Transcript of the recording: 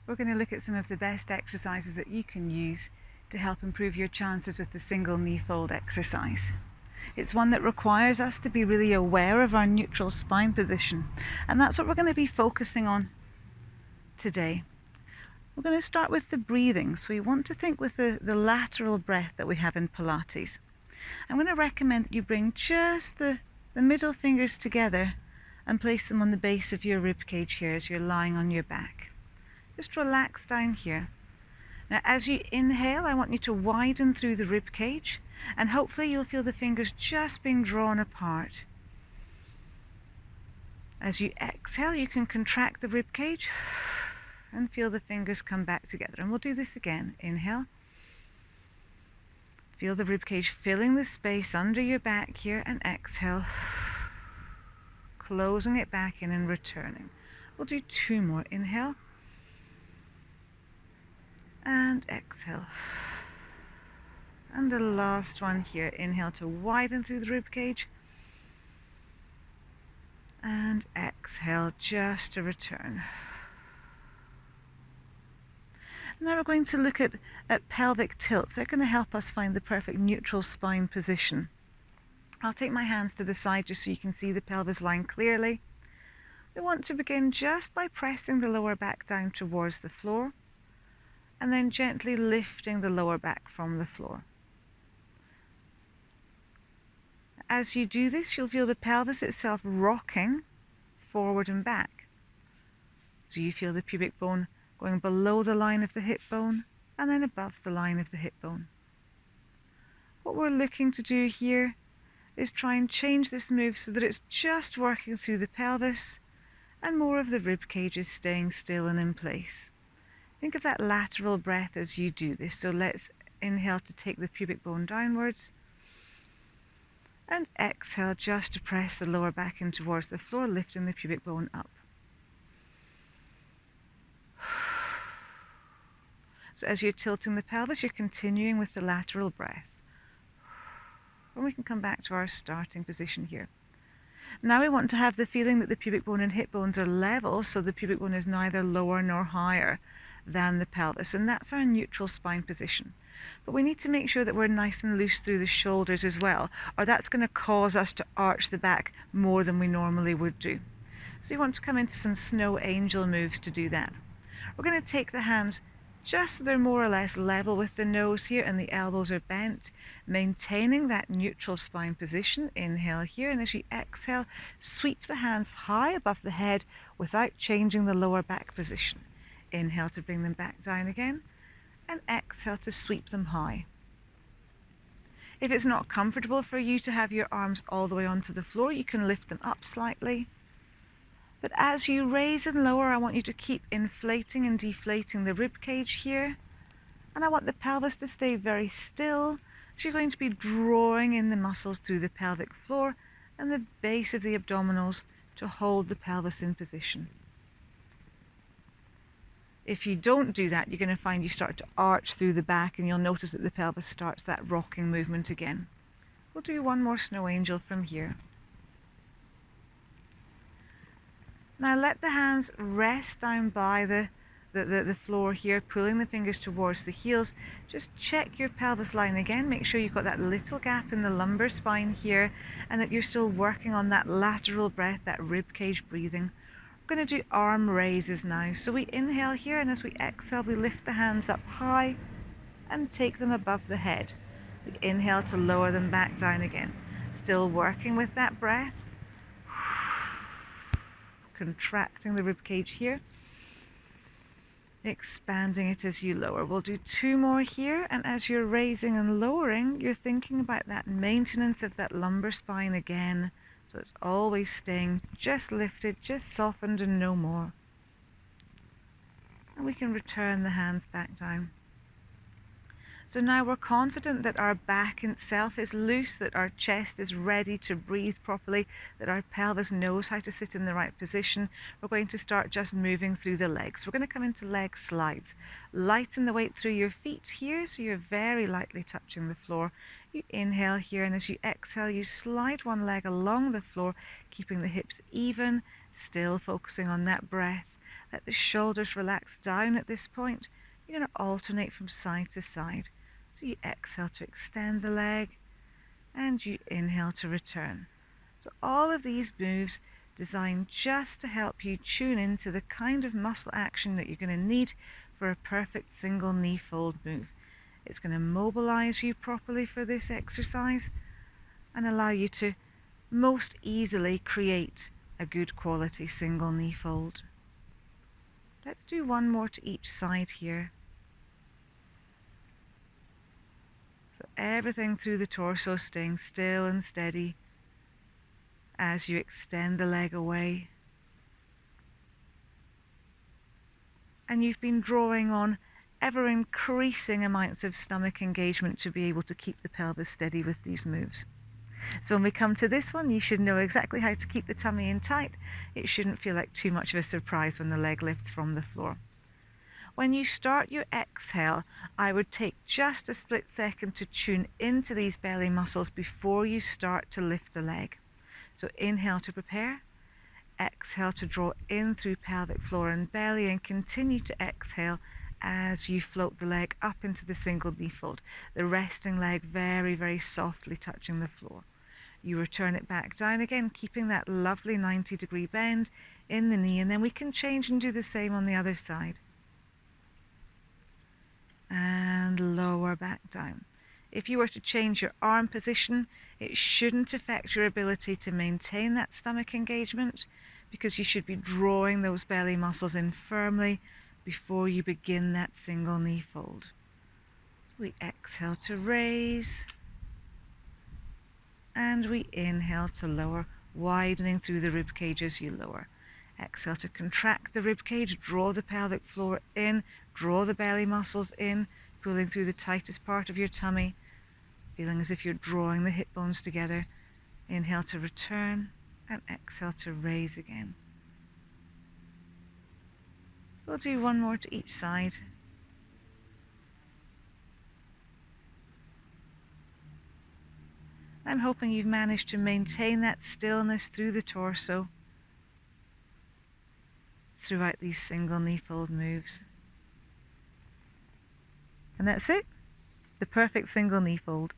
we're going to look at some of the best exercises that you can use to help improve your chances with the single knee fold exercise. It's one that requires us to be really aware of our neutral spine position, and that's what we're going to be focusing on today. We're going to start with the breathing, so we want to think with the lateral breath that we have in Pilates. I'm going to recommend that you bring just the middle fingers together and place them on the base of your rib cage here as you're lying on your back. Just relax down here. Now as you inhale, I want you to widen through the rib cage, and hopefully you'll feel the fingers just being drawn apart. As you exhale, you can contract the rib cage and feel the fingers come back together. And we'll do this again. Inhale. Feel the rib cage filling the space under your back here, and exhale, closing it back in and returning. We'll do 2 more. Inhale and exhale. And the last one here. Inhale to widen through the rib cage, and exhale just to return. Now we're going to look at pelvic tilts. They're going to help us find the perfect neutral spine position. I'll take my hands to the side just so you can see the pelvis line clearly. We want to begin just by pressing the lower back down towards the floor, and then gently lifting the lower back from the floor. As you do this, you'll feel the pelvis itself rocking forward and back. So you feel the pubic bone going below the line of the hip bone and then above the line of the hip bone. What we're looking to do here is try and change this move so that it's just working through the pelvis and more of the rib cage is staying still and in place. Think of that lateral breath as you do this. So let's inhale to take the pubic bone downwards, and exhale just to press the lower back in towards the floor, lifting the pubic bone up. So as you're tilting the pelvis, you're continuing with the lateral breath. And we can come back to our starting position here. Now we want to have the feeling that the pubic bone and hip bones are level, so the pubic bone is neither lower nor higher than the pelvis, and that's our neutral spine position. But we need to make sure that we're nice and loose through the shoulders as well, or that's going to cause us to arch the back more than we normally would do. So you want to come into some snow angel moves to do that. We're going to take the hands just so they're more or less level with the nose here, and the elbows are bent, maintaining that neutral spine position. Inhale here, and as you exhale, sweep the hands high above the head without changing the lower back position. Inhale to bring them back down again, and exhale to sweep them high. If it's not comfortable for you to have your arms all the way onto the floor, you can lift them up slightly. But as you raise and lower, I want you to keep inflating and deflating the rib cage here. And I want the pelvis to stay very still. So you're going to be drawing in the muscles through the pelvic floor and the base of the abdominals to hold the pelvis in position. If you don't do that, you're going to find you start to arch through the back, and you'll notice that the pelvis starts that rocking movement again. We'll do 1 more snow angel from here. Now let the hands rest down by the floor here, pulling the fingers towards the heels. Just check your pelvis line again. Make sure you've got that little gap in the lumbar spine here, and that you're still working on that lateral breath, that rib cage breathing. We're going to do arm raises now. So we inhale here, and as we exhale, we lift the hands up high and take them above the head. We inhale to lower them back down again. Still working with that breath. Contracting the rib cage here, expanding it as you lower. We'll do 2 more here, and as you're raising and lowering, you're thinking about that maintenance of that lumbar spine again, so it's always staying just lifted, just softened, and no more. And we can return the hands back down. So now we're confident that our back itself is loose, that our chest is ready to breathe properly, that our pelvis knows how to sit in the right position. We're going to start just moving through the legs. We're going to come into leg slides. Lighten the weight through your feet here, so you're very lightly touching the floor. You inhale here, and as you exhale, you slide one leg along the floor, keeping the hips even, still focusing on that breath. Let the shoulders relax down at this point. You're going to alternate from side to side. So you exhale to extend the leg and you inhale to return. So all of these moves designed just to help you tune into the kind of muscle action that you're going to need for a perfect single knee fold move. It's going to mobilize you properly for this exercise and allow you to most easily create a good quality single knee fold. Let's do one more to each side here. So everything through the torso staying still and steady as you extend the leg away. And you've been drawing on ever increasing amounts of stomach engagement to be able to keep the pelvis steady with these moves. So when we come to this one, you should know exactly how to keep the tummy in tight. It shouldn't feel like too much of a surprise when the leg lifts from the floor. When you start your exhale, I would take just a split second to tune into these belly muscles before you start to lift the leg. So inhale to prepare, exhale to draw in through pelvic floor and belly, and continue to exhale as you float the leg up into the single knee fold, the resting leg very, very softly touching the floor. You return it back down again, keeping that lovely 90-degree bend in the knee, and then we can change and do the same on the other side. And lower back down. If you were to change your arm position, it shouldn't affect your ability to maintain that stomach engagement, because you should be drawing those belly muscles in firmly before you begin that single knee fold. So we exhale to raise, and we inhale to lower, widening through the rib cage as you lower. Exhale to contract the rib cage, draw the pelvic floor in, draw the belly muscles in, pulling through the tightest part of your tummy, feeling as if you're drawing the hip bones together. Inhale to return and exhale to raise again. We'll do one more to each side. I'm hoping you've managed to maintain that stillness through the torso throughout these single knee fold moves. And that's it, the perfect single knee fold.